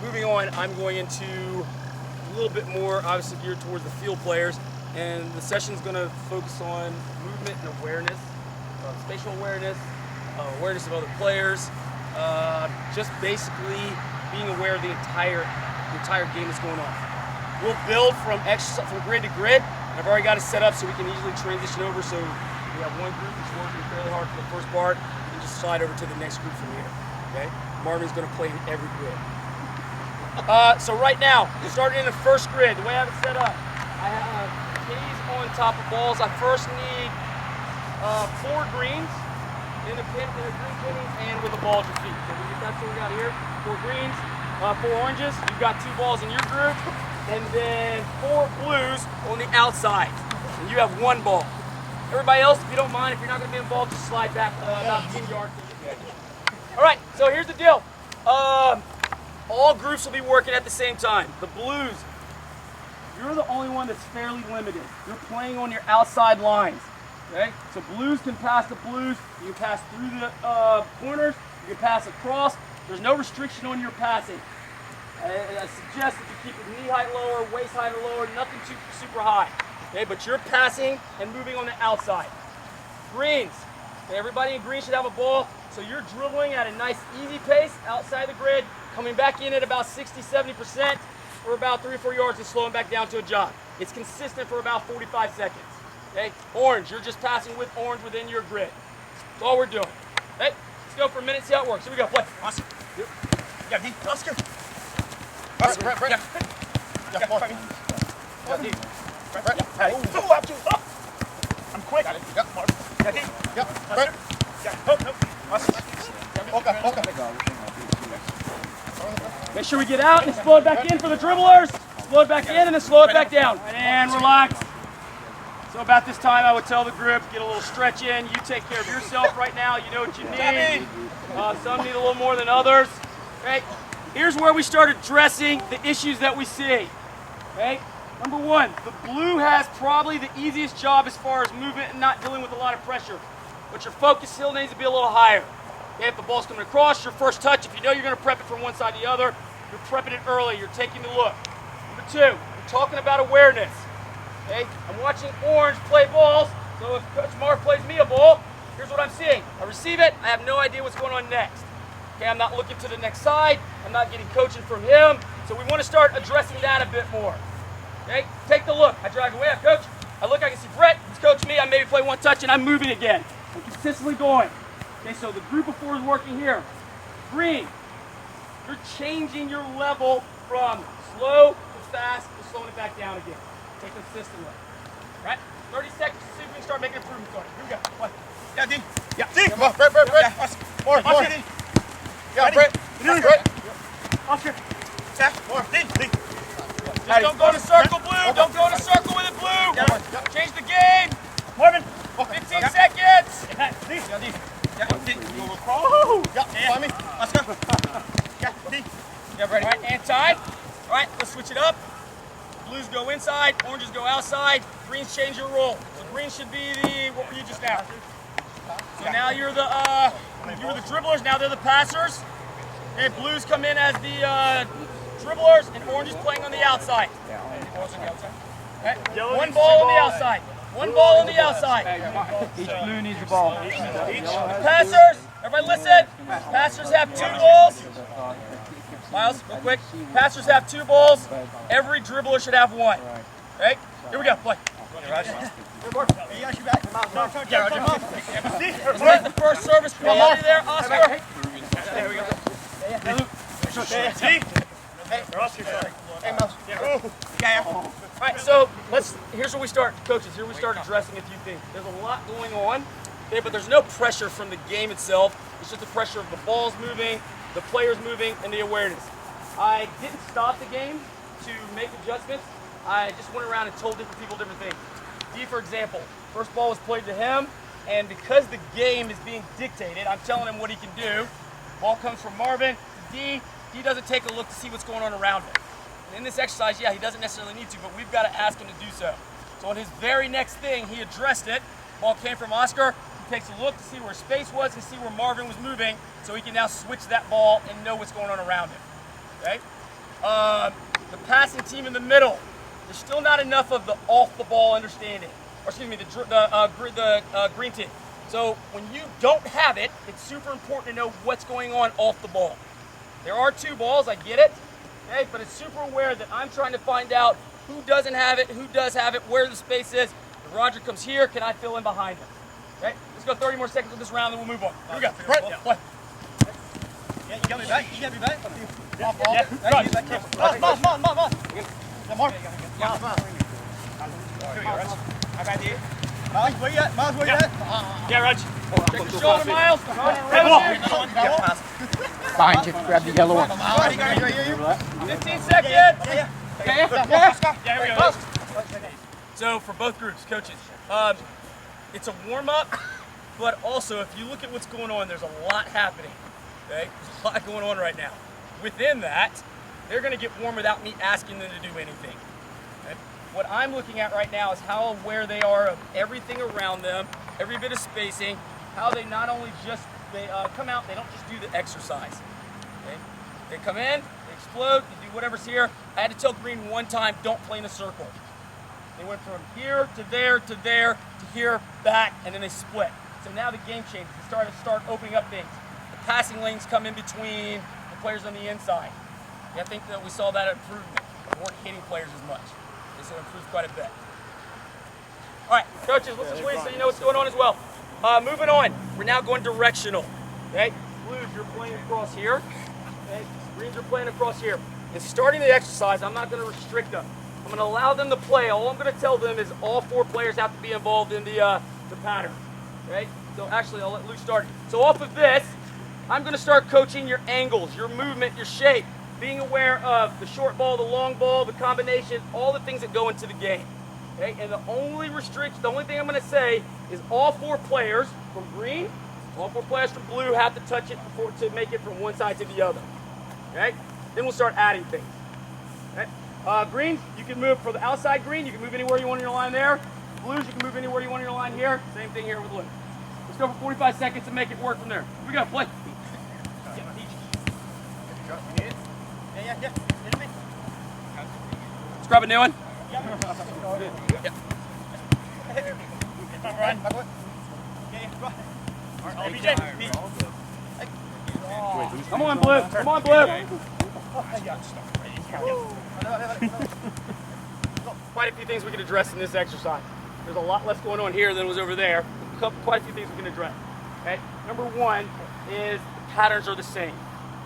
moving on, I'm going into a little bit more, obviously geared towards the field players, and the session is going to focus on movement and awareness, spatial awareness, awareness of other players, just basically being aware of the entire game that's going on. We'll build from grid to grid, and I've already got it set up so we can easily transition over. So we have one group that's working fairly hard for the first part, and just slide over to the next group from here. Okay? Marvin's going to play in every grid. So right now, starting in the first grid, the way I have it set up, I have K's on top of balls. I first need 4 greens in a green pennies and with a ball at your feet. So that's what we got here. 4 greens, 4 oranges. You've got 2 balls in your group, and then 4 blues on the outside. And you have 1 ball. Everybody else, if you don't mind, if you're not going to be involved, just slide back about 10 yards. All right, so here's the deal. All groups will be working at the same time. The blues, you're the only one that's fairly limited. You're playing on your outside lines. Okay? So blues can pass the blues. You can pass through the corners. You can pass across. There's no restriction on your passing. I suggest that you keep your knee height lower, waist height lower, nothing too super high. Okay? But you're passing and moving on the outside. Greens. Okay, everybody in green should have a ball. So you're dribbling at a nice easy pace outside the grid, coming back in at about 60-70% for about 3 or 4 yards and slowing back down to a jog. It's consistent for about 45 seconds. Okay? Orange, you're just passing with orange within your grid. That's all we're doing. Okay? Let's go for a minute, see how it works. Here we go, play. Oscar. Yeah, D. Oscar. Oscar, Brett. Yeah, more. Yeah, D. Brett. Oh, up to. I'm quick. Got it. Yep. Yeah, D. Yep. Brett. Yeah, no. Oscar. Okay. Make sure we get out and slow it back in for the dribblers. Slow it back in and then slow it back down. And relax. So about this time I would tell the group, get a little stretch in. You take care of yourself right now. You know what you need. Some need a little more than others. Okay. Here's where we start addressing the issues that we see. Okay. Number 1, the blue has probably the easiest job as far as movement and not dealing with a lot of pressure. But your focus still needs to be a little higher. Okay, if the ball's coming across, your first touch, if you know you're going to prep it from one side to the other, you're prepping it early, you're taking the look. Number 2, we're talking about awareness. Okay, I'm watching orange play balls, so if Coach Marv plays me a ball, here's what I'm seeing. I receive it, I have no idea what's going on next. Okay, I'm not looking to the next side, I'm not getting coaching from him, so we want to start addressing that a bit more. Okay, take the look. I drive away, I coach, I look, I can see Brett, he's coaching me, I maybe play 1 touch and I'm moving again. I'm consistently going. Okay, so the group of 4 is working here. Green, you're changing your level from slow to fast to slowing it back down again. Take consistently. All right? 30 seconds to see if we can start making improvements on it. Here we go. What? Yeah, D. Yeah, D. Come on, Brett. Yeah, Oscar. More. Yeah, Ready? Brett. Brett. Oscar. Tap. More. D. Just don't go in a circle, blue. Don't go in a circle with it, blue. Yeah. Change the game. Marvin. 15 seconds. Yeah, D. Yeah, D. Yeah, D. Oh. Yeah, follow me. Oscar. Yeah, D. Yeah, ready. All right, and tied. All right, let's switch it up. Blues go inside, oranges go outside, greens change your role. So green should be the, what were you just now? So now you're the dribblers, now they're the passers. And blues come in as the dribblers, and oranges playing on the outside. Okay. 1 ball on the outside. 1 ball on the outside. Each blue needs a ball. Passers, everybody listen. Passers have 2 balls. Miles, real quick. Passers have 2 balls. Every dribbler should have 1. Okay? Here we go. Play. Take the first service quality there, Oscar. There we go. All right, so here's where we start, coaches. Here we start addressing a few things. There's a lot going on, okay, but there's no pressure from the game itself. It's just the pressure of the balls moving, the players moving, and the awareness. I didn't stop the game to make adjustments. I just went around and told different people different things. D, for example, first ball was played to him, and because the game is being dictated, I'm telling him what he can do. Ball comes from Marvin to D. D doesn't take a look to see what's going on around him. And in this exercise, yeah, he doesn't necessarily need to, but we've got to ask him to do so. So on his very next thing, he addressed it. Ball came from Oscar. He takes a look to see where space was and see where Marvin was moving, so he can now switch that ball and know what's going on around him. Okay? The passing team in the middle, there's still not enough of the off-the-ball understanding. Or excuse me, the green team. So when you don't have it, it's super important to know what's going on off the ball. There are 2 balls, I get it, okay, but it's super aware that I'm trying to find out who doesn't have it, who does have it, where the space is. If Roger comes here, can I fill in behind him? Okay, let's go 30 more seconds with this round, and we'll move on. Here we go. Right. Yeah, play. Yeah, you got me back. You got me back. Yeah, Right. Mars. Yeah, Mars. I got you. Mars, where you at? Mars, where you at? Yeah, Rog. Check the shoulder, Miles. Behind you, grab the yellow one. 15 seconds. Yeah. Yeah, here we go. So for both groups, coaches, it's a warm-up, but also if you look at what's going on, there's a lot happening. Okay, there's a lot going on right now. Within that, they're going to get warm without me asking them to do anything. Okay? What I'm looking at right now is how aware they are of everything around them, every bit of spacing, how they not only just come out, they don't just do the exercise. Okay? They come in, they explode, they do whatever's here. I had to tell Green one time, don't play in a circle. They went from here to there to there to here, back, and then they split. So now the game changes. They start opening up things. The passing lanes come in between the players on the inside. And I think that we saw that improvement. They weren't hitting players as much. So it improved quite a bit. All right, coaches, listen please so you know what's going on as well. Moving on, we're now going directional. Okay, Blues, you're playing across here. Okay, Greens are playing across here. In starting the exercise, I'm not going to restrict them. I'm going to allow them to play. All I'm going to tell them is all 4 players have to be involved in the pattern. Okay, so actually I'll let Luke start. So off of this, I'm going to start coaching your angles, your movement, your shape, being aware of the short ball, the long ball, the combination, all the things that go into the game. Okay, and the only thing I'm going to say is all 4 players from green, all 4 players from blue have to touch it to make it from one side to the other. Okay, then we'll start adding things. Okay, greens, you can move for the outside green, you can move anywhere you want in your line there. Blues, you can move anywhere you want in your line here. Same thing here with blue. Let's go for 45 seconds and make it work from there. Here we go, play. Yeah. Let's grab a new one. Come on, Blue. Come on, Blue. Quite a few things we can address in this exercise. There's a lot less going on here than was over there. Quite a few things we can address. Okay. Number 1 is the patterns are the same.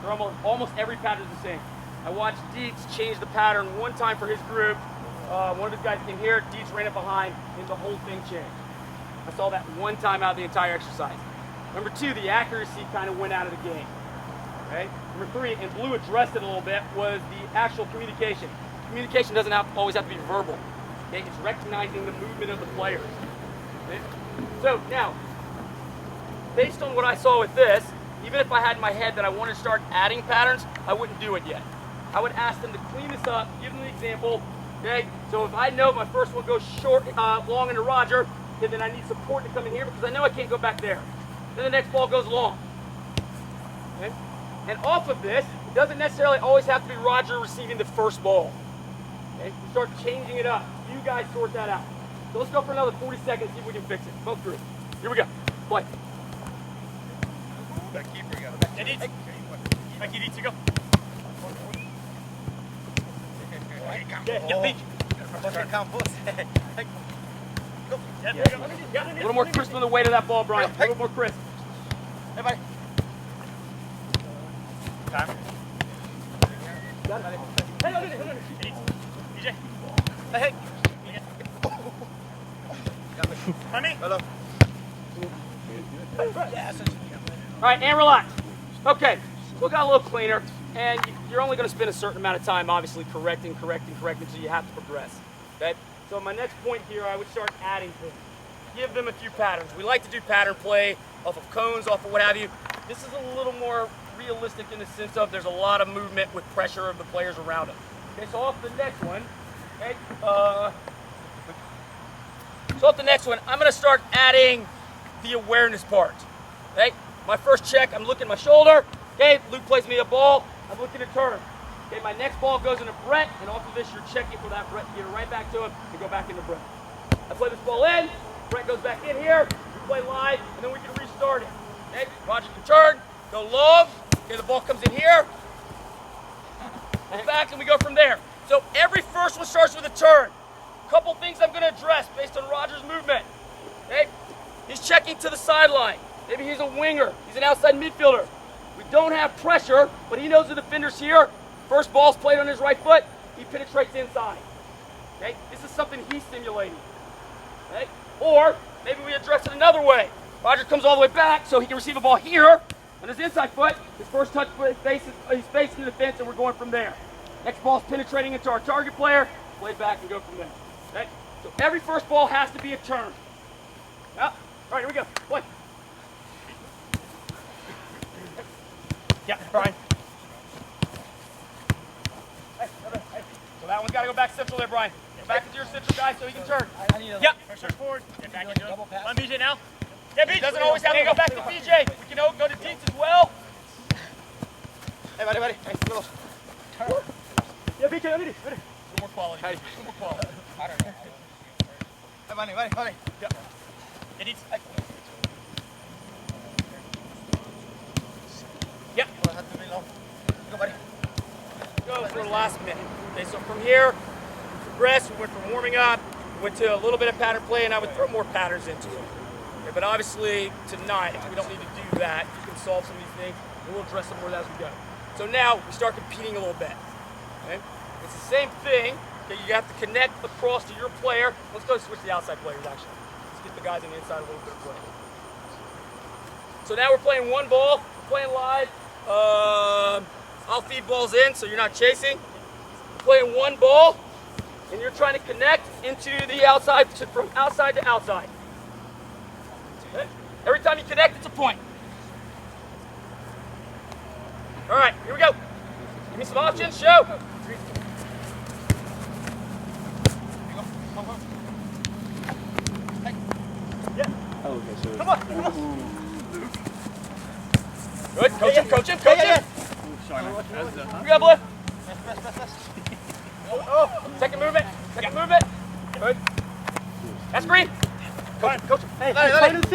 They're almost every pattern is the same. I watched Dietz change the pattern one time for his group. One of his guys came here, Dietz ran it behind, and the whole thing changed. I saw that one time out of the entire exercise. Number 2, the accuracy kind of went out of the game. Okay. Number 3, and Blue addressed it a little bit, was the actual communication. Communication doesn't always have to be verbal. Okay. It's recognizing the movement of the players. Okay. So now, based on what I saw with this, even if I had in my head that I wanted to start adding patterns, I wouldn't do it yet. I would ask them to clean this up, give them the example. Okay, so if I know my first one goes short, long into Roger, then I need support to come in here because I know I can't go back there. Then the next ball goes long. Okay? And off of this, it doesn't necessarily always have to be Roger receiving the first ball. Okay, we start changing it up. You guys sort that out. So let's go for another 40 seconds, see if we can fix it. Both groups. Here we go. Play. Back keeper, you got it. Back you need to go. Yeah, A little more crisp on the weight of that ball, Brian. A little more crisp. Hey, buddy. Time. DJ. Hey. Honey. Hello. All right, and relax. Okay, we got a little cleaner, and you're only going to spend a certain amount of time, obviously, correcting, so you have to progress. Okay. So my next point here, I would start adding things. Give them a few patterns. We like to do pattern play off of cones, off of what have you. This is a little more realistic in the sense of there's a lot of movement with pressure of the players around them. Okay, so off the next one, okay, I'm going to start adding the awareness part. Okay, my first check, I'm looking at my shoulder. Okay, Luke plays me a ball. I'm looking to turn. Okay, my next ball goes into Brett, and off of this, you're checking for that Brett to get it right back to him and go back into Brett. I play this ball in, Brett goes back in here, we play live, and then we can restart it. Okay, Roger can turn, go long, okay, the ball comes in here, and back, and we go from there. So every first one starts with a turn. Couple things I'm going to address based on Roger's movement. Okay, he's checking to the sideline. Maybe he's a winger, he's an outside midfielder. We don't have pressure, but he knows the defender's here. First ball's played on his right foot, he penetrates inside. Okay, this is something he's simulating. Okay, or maybe we address it another way. Roger comes all the way back so he can receive a ball here on his inside foot. His first touch foot he's facing the defense, and we're going from there. Next ball's penetrating into our target player, play back and go from there. Okay, so every first ball has to be a turn. Yeah. All right, here we go. Play. Yeah, Brian. Hey. So that one's got to go back central there, Brian. Go back into your central guy so he can turn. Yeah. Push forward. Get back into it. On BJ now. Yeah, BJ. It doesn't always have to go back to BJ. We can go to Deets as well. Hey, buddy. Hey, little. Yeah, BJ, let me do. A little more quality. A little more quality. Hey, buddy. Yeah. It needs. Yeah. Go, buddy. Go for the last minute. Okay, so from here, we progressed. We went from warming up, went to a little bit of pattern play, and I would throw more patterns into it. Okay, but obviously, tonight, we don't need to do that. You can solve some of these things, and we'll address them more as we go. So now, we start competing a little bit. Okay? It's the same thing. Okay, you have to connect across to your player. Let's go switch the outside players, actually. Let's get the guys on the inside a little bit of play. So now we're playing one ball. We're playing live. I'll feed balls in so you're not chasing. We're playing one ball, and you're trying to connect into the outside, from outside to outside. Okay? Every time you connect, it's a point. All right, here we go. Give me some options, show. Come on. Good, coach him. Yeah. You got Blue. Second movement. Good. That's green. Coach him. Hey,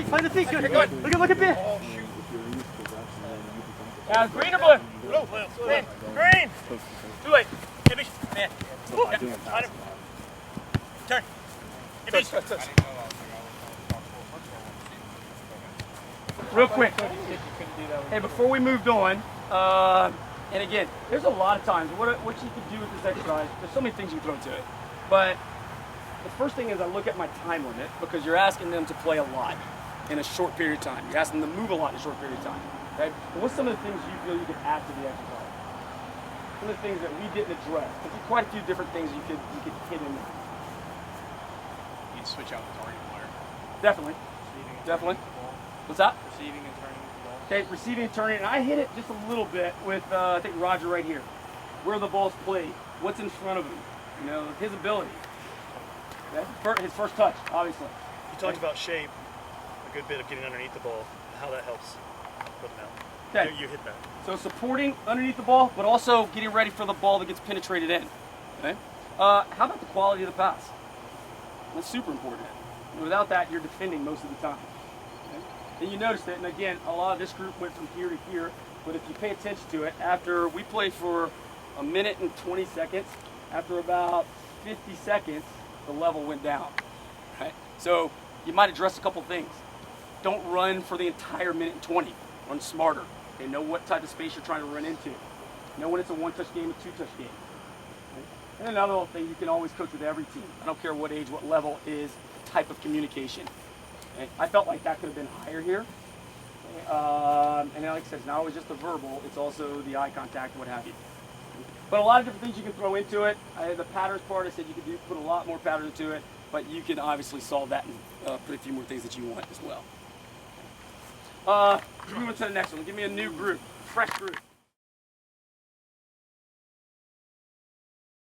find the seat. Good. Look at Ben. Green or blue? Green. Too late. Give me. Man. Yeah. Turn. Give me. Real quick. Hey, before we moved on, and again, there's a lot of times what you can do with this exercise. There's so many things you can throw to it, but the first thing is I look at my time limit because you're asking them to play a lot in a short period of time. You're asking them to move a lot in a short period of time. Okay? And what's some of the things you feel you could add to the exercise? Some of the things that we didn't address. There's quite a few different things you could hit in there. You'd switch out the target player. Definitely. What's that? Receiving and turning the ball. Okay, receiving and turning, and I hit it just a little bit with, I think, Roger right here. Where the ball's played, what's in front of him, his ability. Okay? His first touch, obviously. You talked about shape, a good bit of getting underneath the ball, how that helps with them out. Okay. You hit that. So supporting underneath the ball, but also getting ready for the ball that gets penetrated in. Okay? How about the quality of the pass? That's super important. Without that, you're defending most of the time. And you noticed it, and again, a lot of this group went from here to here, but if you pay attention to it, after we played for a minute and 20 seconds, after about 50 seconds, the level went down, right? So you might address a couple things. Don't run for the entire minute and 20. Run smarter. Okay, know what type of space you're trying to run into. Know when it's a one-touch game, a two-touch game. Okay? And another little thing you can always coach with every team. I don't care what age, what level, is type of communication. Okay? I felt like that could have been higher here. Okay? And like I said, it's not always just the verbal, it's also the eye contact, what have you. But a lot of different things you can throw into it. The patterns part, I said you could put a lot more patterns into it, but you can obviously solve that and put a few more things that you want as well. Moving to the next one. Give me a new group, fresh group.